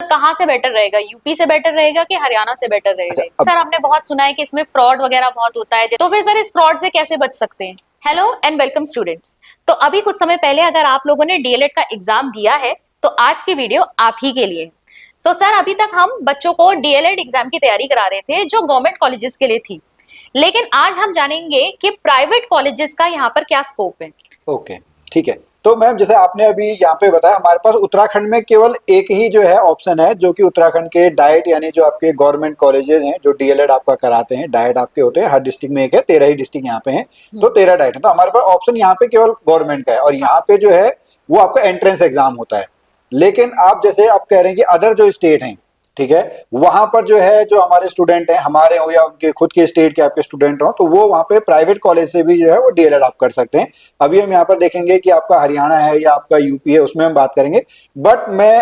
कहाँ से बेटर रहेगा, यूपी से बेटर रहेगा कि हरियाणा से बेटर रहेगा? अच्छा, सर आपने बहुत सुना है कि इसमें फ्रॉड वगैरह बहुत होता है, तो फिर सर इस फ्रॉड से कैसे बच सकते हैं? Hello and welcome students. तो अभी कुछ समय पहले अगर आप लोगों ने डीएलएड का एग्जाम दिया है तो आज की वीडियो आप ही के लिए है। तो सर अभी तक हम बच्चों को डीएलएड एग्जाम की तैयारी करा रहे थे जो गवर्नमेंट कॉलेजेस के लिए थी, लेकिन आज हम जानेंगे कि प्राइवेट कॉलेजेस का यहाँ पर क्या स्कोप है। ओके, ठीक है। तो मैम जैसे आपने अभी यहाँ पे बताया, हमारे पास उत्तराखंड में केवल एक ही जो है ऑप्शन है, जो कि उत्तराखंड के डाइट यानी जो आपके गवर्नमेंट कॉलेजेस हैं जो डीएलएड आपका कराते हैं, डाइट आपके होते हैं, हर डिस्ट्रिक्ट में एक है, 13 ही डिस्ट्रिक्ट यहाँ पे हैं, तो 13 डाइट है। तो हमारे पास ऑप्शन यहाँ पे केवल गवर्नमेंट का है, और यहाँ पे जो है वो आपका एंट्रेंस एग्जाम होता है। लेकिन आप जैसे आप कह रहे हैं कि अदर जो स्टेट हैं, ठीक है, वहां पर जो है जो हमारे स्टूडेंट हैं, हमारे हो या उनके खुद के स्टेट के आपके स्टूडेंट हो, तो वो वहाँ पे प्राइवेट कॉलेज से भी जो है वो डीएलएड आप कर सकते हैं। अभी हम यहाँ पर देखेंगे कि आपका हरियाणा है या आपका यूपी है, उसमें हम बात करेंगे। बट मैं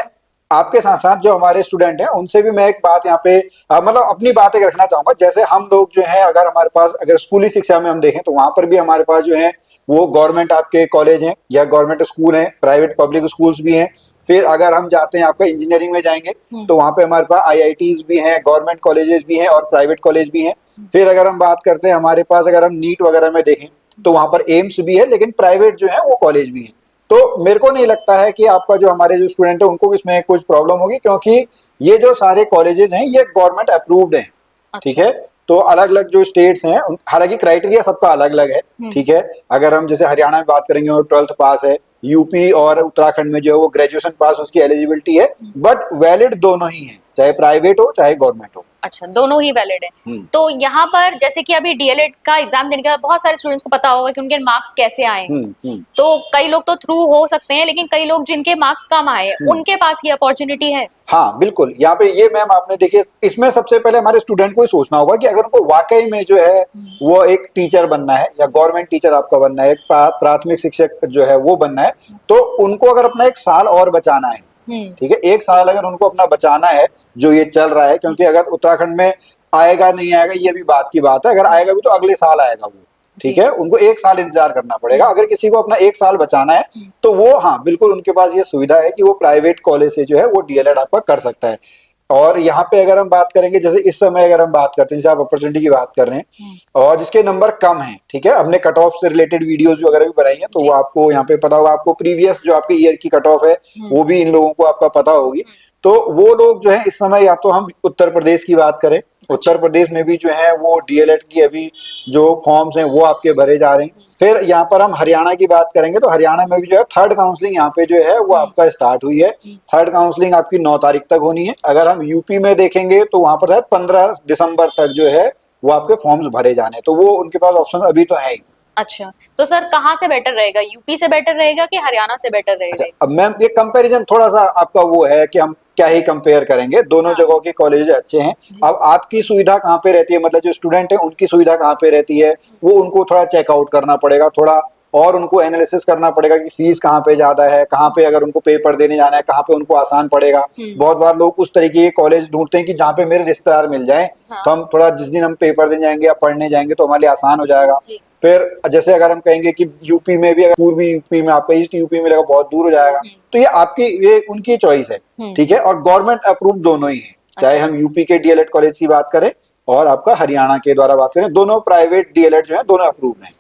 आपके साथ साथ जो हमारे स्टूडेंट हैं उनसे भी मैं एक बात यहाँ पे मतलब अपनी बात एक रखना चाहूंगा। जैसे हम लोग जो है, अगर हमारे पास अगर स्कूली शिक्षा में हम देखें तो वहां पर भी हमारे पास जो है वो गवर्नमेंट आपके कॉलेज हैं या गवर्नमेंट स्कूल हैं, प्राइवेट पब्लिक स्कूल्स भी हैं। फिर अगर हम जाते हैं आपका इंजीनियरिंग में जाएंगे तो वहाँ पे हमारे पास आईआईटीज भी हैं, गवर्नमेंट कॉलेजेस भी हैं और प्राइवेट कॉलेज भी हैं। फिर अगर हम बात करते हैं हमारे पास, अगर हम नीट वगैरह में देखें तो वहाँ पर एम्स भी है, लेकिन प्राइवेट जो है वो कॉलेज भी है। तो मेरे को नहीं लगता है कि आपका जो हमारे जो स्टूडेंट है उनको इसमें कुछ प्रॉब्लम होगी, क्योंकि ये जो सारे कॉलेजेस हैं ये गवर्नमेंट अप्रूव्ड हैं। ठीक है, तो अलग अलग जो स्टेट्स हैं हालांकि क्राइटेरिया सबका अलग अलग है। ठीक है, अगर हम जैसे हरियाणा में बात करेंगे वो 12th पास है, यूपी और उत्तराखंड में जो है वो ग्रेजुएशन पास उसकी एलिजिबिलिटी है। बट वैलिड दोनों ही है, चाहे प्राइवेट हो चाहे गवर्नमेंट हो। अच्छा, दोनों ही वैलिड है। तो यहाँ पर जैसे कि अभी डीएलएड का एग्जाम देने के बाद बहुत सारे स्टूडेंट्स को पता होगा कि उनके मार्क्स कैसे आए हैं। तो कई लोग तो थ्रू हो सकते हैं, लेकिन कई लोग जिनके मार्क्स कम आए उनके पास ये अपॉर्चुनिटी है। हाँ बिल्कुल, यहाँ पे ये मैम आपने देखिए, इसमें सबसे पहले हमारे स्टूडेंट को ही सोचना होगा कि अगर उनको वाकई में जो है वो एक टीचर बनना है या गवर्नमेंट टीचर आपका बनना है, एक प्राथमिक शिक्षक जो है वो बनना है, तो उनको अगर अपना एक साल और बचाना है, ठीक है, एक साल अगर उनको अपना बचाना है जो ये चल रहा है, क्योंकि अगर उत्तराखंड में आएगा नहीं आएगा ये भी बात की बात है, अगर आएगा भी तो अगले साल आएगा वो। ठीक है, उनको एक साल इंतजार करना पड़ेगा। अगर किसी को अपना एक साल बचाना है तो वो हाँ बिल्कुल उनके पास ये सुविधा है कि वो प्राइवेट कॉलेज से जो है वो डीएलएड आपका कर सकता है। और यहाँ पे अगर हम बात करेंगे, जैसे इस समय अगर हम बात करते हैं, जैसे आप अपॉर्चुनिटी की बात कर रहे हैं और जिसके नंबर कम हैं, ठीक है, हमने कट ऑफ से रिलेटेड वीडियोस वगैरह भी बनाई हैं, तो वो आपको यहाँ पे पता होगा, आपको प्रीवियस जो आपके ईयर की कट ऑफ है वो भी इन लोगों को आपका पता होगी। तो वो लोग जो है इस समय, या तो हम उत्तर प्रदेश की बात करें, उत्तर प्रदेश में भी जो है वो डीएलएड की अभी जो फॉर्म्स हैं वो आपके भरे जा रहे हैं। फिर यहाँ पर हम हरियाणा की बात करेंगे तो हरियाणा में भी जो है थर्ड काउंसलिंग यहाँ पे जो है वो आपका स्टार्ट हुई है। थर्ड काउंसलिंग आपकी 9 तारीख तक होनी है। अगर हम यूपी में देखेंगे तो वहां पर शायद 15 दिसंबर तक जो है वो आपके फॉर्म्स भरे जाने, तो वो उनके पास ऑप्शन अभी तो है ही। अच्छा, तो सर कहाँ से बेटर रहेगा, यूपी से बेटर रहेगा कि हरियाणा से बेटर रहेगा? अच्छा, अब मैम ये कंपैरिजन थोड़ा सा आपका वो है कि हम क्या ही कंपेयर करेंगे, दोनों जगहों के कॉलेज अच्छे हैं। अब आपकी सुविधा कहाँ पे रहती है, मतलब जो स्टूडेंट है उनकी सुविधा कहाँ पे रहती है, वो उनको थोड़ा चेकआउट करना पड़ेगा, थोड़ा और उनको एनालिसिस करना पड़ेगा कि फीस कहाँ पे ज्यादा है, कहाँ पे अगर उनको पेपर देने जाना है कहाँ पे उनको आसान पड़ेगा। बहुत बार लोग उस तरीके के कॉलेज ढूंढते हैं कि जहाँ पे मेरे रिश्तेदार मिल जाए, तो हम थोड़ा जिस दिन हम पेपर देने जाएंगे या पढ़ने जाएंगे तो हमारे लिए आसान हो जाएगा। फिर जैसे अगर हम कहेंगे कि यूपी में भी, अगर पूर्वी यूपी में आपका ईस्ट यूपी में लगा बहुत दूर हो जाएगा, तो ये आपकी ये उनकी चॉइस है। ठीक है, और गवर्नमेंट अप्रूव दोनों ही है, चाहे हम यूपी के डीएलएड कॉलेज की बात करें और आपका हरियाणा के द्वारा बात करें, दोनों प्राइवेट डीएलएड जो है दोनों अप्रूव है।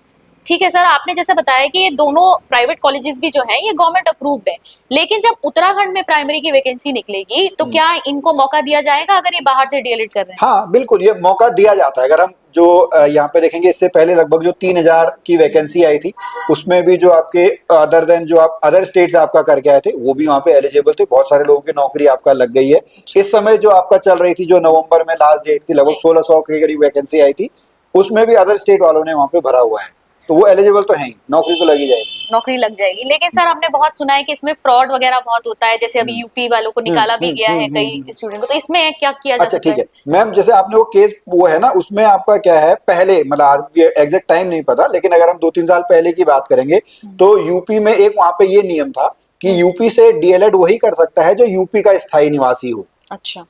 ठीक है सर, आपने जैसे बताया कि ये दोनों प्राइवेट कॉलेजेस भी जो हैं ये गवर्नमेंट अप्रूव्ड है, लेकिन जब उत्तराखंड में प्राइमरी की वैकेंसी निकलेगी तो क्या इनको मौका दिया जाएगा अगर ये बाहर से डीएलएड कर रहे हैं? हाँ बिल्कुल, ये मौका दिया जाता है। अगर हम जो यहाँ पे देखेंगे, इससे पहले लगभग जो 3000 की वैकेंसी आई थी, उसमें भी जो आपके अदर देन जो आप अदर स्टेट से आपका करके आए थे वो भी वहाँ पे एलिजिबल थे। बहुत सारे लोगों की नौकरी आपका लग गई है। इस समय जो आपका चल रही थी, जो नवंबर में लास्ट डेट थी, लगभग 1600 के करीब वैकेंसी आई थी, उसमें भी अदर स्टेट वालों ने वहाँ पे भरा हुआ है, तो वो एलिजिबल तो है, नौकरी तो लगी जाएगी। नौकरी लग जाएगी, लेकिन सर आपने बहुत सुना है कि इसमें फ्रॉड वगैरह बहुत होता है, जैसे अभी यूपी वालों को निकाला भी गया है कई स्टूडेंट को, तो इसमें क्या किया जा अच्छा सकता ठीक है मैम, जैसे आपने वो केस वो है ना, उसमें आपका क्या है, पहले मतलब आज एग्जैक्ट टाइम नहीं पता, लेकिन अगर हम 2-3 साल पहले की बात करेंगे तो यूपी में एक वहां पे ये नियम था कि यूपी से डीएलएड वही कर सकता है जो यूपी का स्थायी निवासी हो। अच्छा।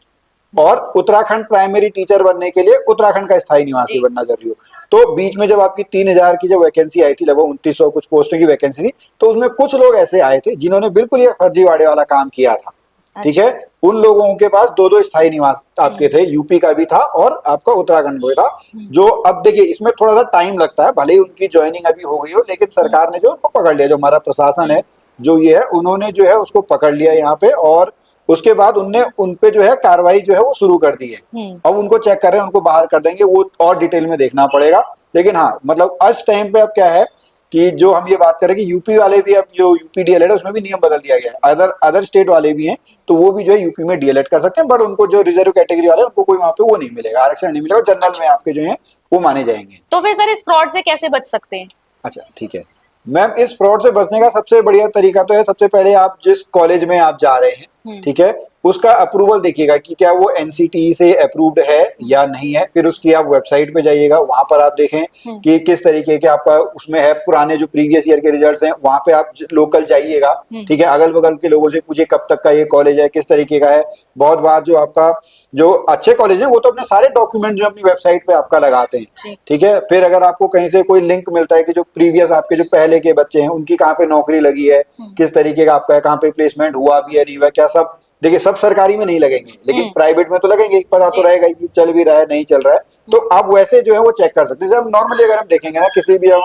और उत्तराखंड प्राइमरी टीचर बनने के लिए उत्तराखंड का स्थायी निवासी बनना जरूरी हो। तो बीच में जब आपकी 3000 की जब वैकेंसी आई थी, लगभग 2900 कुछ पोस्टों की वैकेंसी थी, तो उसमें कुछ लोग ऐसे आए थे जिन्होंने बिल्कुल ये फर्जीवाड़े वाला काम किया था। ठीक है, उन लोगों के पास दो दो स्थायी निवास आपके थे, यूपी का भी था और आपका उत्तराखंड का भी था। जो अब देखिए इसमें थोड़ा सा टाइम लगता है, भले ही उनकी ज्वाइनिंग अभी हो गई हो, लेकिन सरकार ने जो उनको पकड़ लिया, जो हमारा प्रशासन है जो ये है, उन्होंने जो है उसको पकड़ लिया यहाँ पे, और उसके बाद उनने उन पे जो है कार्रवाई जो है वो शुरू कर दी है। अब उनको चेक कर रहे हैं, उनको बाहर कर देंगे, वो और डिटेल में देखना पड़ेगा। लेकिन हाँ, मतलब आज टाइम पे अब क्या है कि जो हम ये बात करें कि यूपी वाले भी, अब जो यूपी डीएलएड है उसमें भी नियम बदल दिया गया है, अदर स्टेट वाले भी हैं तो वो भी जो है यूपी में डीएलएड कर सकते हैं, बट उनको जो रिजर्व कैटेगरी वाले हैं उनको कोई वहाँ पे वो नहीं मिलेगा, आरक्षण नहीं मिलेगा, जनरल में आपके जो है वो माने जाएंगे। तो फिर सर इस फ्रॉड से कैसे बच सकते हैं? अच्छा ठीक है मैम, इस फ्रॉड से बचने का सबसे बढ़िया तरीका तो है, सबसे पहले आप जिस कॉलेज में आप जा रहे हैं, ठीक है, उसका अप्रूवल देखिएगा कि क्या वो एनसीटीई से अप्रूव्ड है या नहीं है। फिर उसकी आप वेबसाइट पे जाइएगा, वहां पर आप देखें कि किस तरीके के आपका उसमें है, पुराने जो प्रीवियस ईयर के रिजल्ट्स हैं वहां पे आप लोकल जाइएगा, ठीक है, अगल बगल के लोगों से पूछिए कब तक का ये कॉलेज है, किस तरीके का है। बहुत बार जो आपका जो अच्छे कॉलेज है वो तो अपने सारे डॉक्यूमेंट जो अपनी वेबसाइट पे आपका लगाते हैं, ठीक है। फिर अगर आपको कहीं से कोई लिंक मिलता है कि जो प्रीवियस आपके जो पहले के बच्चे हैं उनकी कहाँ पे नौकरी लगी है, किस तरीके का आपका है, कहाँ पे प्लेसमेंट हुआ भी है नहीं हुआ, क्या सब देखिए, सब सरकारी में नहीं लगेंगे लेकिन प्राइवेट में तो लगेंगे, पता तो रहेगा कि चल भी रहा है नहीं चल रहा है, तो आप वैसे जो है वो चेक कर सकते हैं। जब नॉर्मली अगर हम देखेंगे ना, किसी भी हम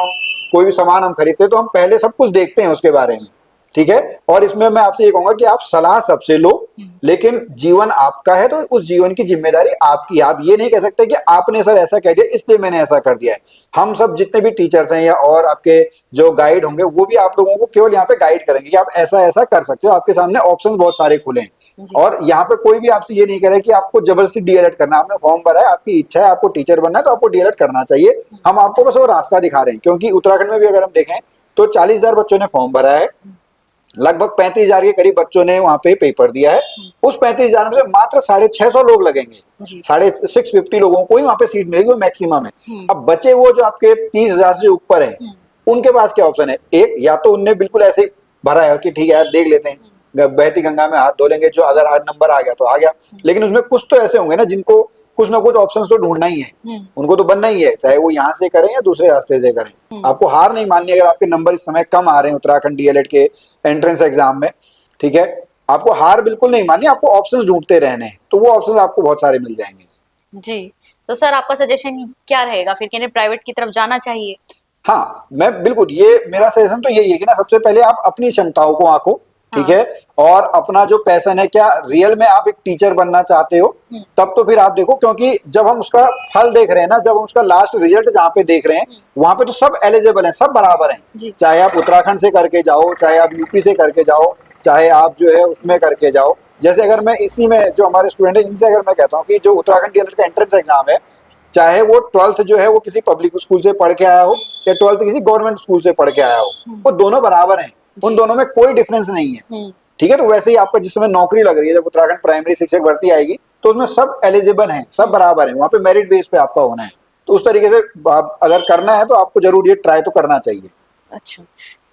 कोई भी सामान हम खरीदते हैं तो हम पहले सब कुछ देखते हैं उसके बारे में, ठीक है। और इसमें मैं आपसे ये कहूंगा कि आप सलाह सबसे लो, लेकिन जीवन आपका है तो उस जीवन की जिम्मेदारी आपकी। आप ये नहीं कह सकते कि आपने सर ऐसा कह दिया इसलिए मैंने ऐसा कर दिया है। हम सब जितने भी टीचर्स हैं या और आपके जो गाइड होंगे वो भी आप लोगों को केवल यहाँ पे गाइड करेंगे कि आप ऐसा ऐसा कर सकते हो, आपके सामने ऑप्शन बहुत सारे खुले हैं। और यहाँ पे कोई भी आपसे ये नहीं कह रहा है कि आपको जबरदस्ती डीएलएड करना, आपने फॉर्म भरा है, आपकी इच्छा है, आपको टीचर बनना है तो आपको डीएलएड करना चाहिए। हम आपको बस वो रास्ता दिखा रहे हैं, क्योंकि उत्तराखंड में भी अगर हम देखें तो 40,000 बच्चों ने फॉर्म भरा है, लगभग 35,000 के करीब बच्चों ने वहां पे पेपर दिया है। उस 35,000 में से मात्र 650 लोग लगेंगे, 650 लोगों को ही वहां पे सीट मिलेगी, वो मैक्सिमम है। अब बचे वो जो आपके 30,000 से ऊपर है, उनके पास क्या ऑप्शन है? एक, या तो उनने बिल्कुल ऐसे ही भरा है कि ठीक है यार देख लेते हैं, बहती गंगा में हाथ धो लेंगे, जो अगर आज नंबर आ गया तो आ गया। लेकिन उसमें कुछ तो ऐसे होंगे ना जिनको कुछ ना कुछ ऑप्शंस तो ढूंढना ही है, उनको तो बनना ही है, चाहे वो यहाँ से करें या दूसरे रास्ते से करें। आपको हार नहीं माननी अगर आपके नंबर इस समय कम आ रहे हैं उत्तराखंड डीएलएड के एंट्रेंस एग्जाम में, ठीक है, आपको हार बिल्कुल नहीं माननी, आपको ऑप्शंस ढूंढते रहने हैं, तो वो ऑप्शंस आपको बहुत सारे मिल जाएंगे। जी, तो सर आपका सजेशन क्या रहेगा फिर, कि प्राइवेट की तरफ जाना चाहिए? हाँ, मैं बिल्कुल, ये मेरा सजेशन तो यही है कि ना सबसे पहले आप अपनी क्षमताओं को आंको, ठीक है, और अपना जो पैशन है, क्या रियल में आप एक टीचर बनना चाहते हो, तब तो फिर आप देखो, क्योंकि जब हम उसका फल देख रहे हैं ना, जब हम उसका लास्ट रिजल्ट जहाँ पे देख रहे हैं वहां पे तो सब एलिजिबल हैं, सब बराबर हैं, चाहे आप उत्तराखंड से करके जाओ, चाहे आप यूपी से करके जाओ, चाहे आप जो है उसमें करके जाओ। जैसे अगर मैं इसी में जो हमारे स्टूडेंट है इनसे अगर मैं कहता हूँ कि जो उत्तराखंड डीएलएड का एंट्रेंस एग्जाम है, चाहे वो 12th जो है वो किसी पब्लिक स्कूल से पढ़ के आया हो या 12th किसी गवर्नमेंट स्कूल से पढ़ के आया हो, वो दोनों बराबर हैं, उन दोनों में कोई डिफरेंस नहीं है, ठीक है। तो वैसे ही आपका जिस समय नौकरी लग रही है, जब उत्तराखंड प्राइमरी शिक्षक भर्ती आएगी तो उसमें सब एलिजिबल हैं, सब बराबर हैं, वहां पे मेरिट बेस पे आपका होना है। तो उस तरीके से आप अगर करना है तो आपको जरूर ये ट्राई तो करना चाहिए। अच्छा,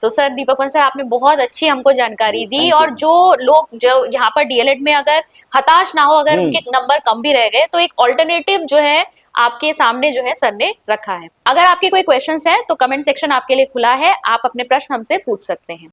तो सर दीपक सर आपने बहुत अच्छी हमको जानकारी दी, और जो लोग जो यहाँ पर डीएलएड में अगर हताश ना हो, अगर उनके नंबर कम भी रह गए, तो एक ऑल्टरनेटिव जो है आपके सामने जो है सर ने रखा है। अगर आपके कोई क्वेश्चंस हैं तो कमेंट सेक्शन आपके लिए खुला है, आप अपने प्रश्न हमसे पूछ सकते हैं।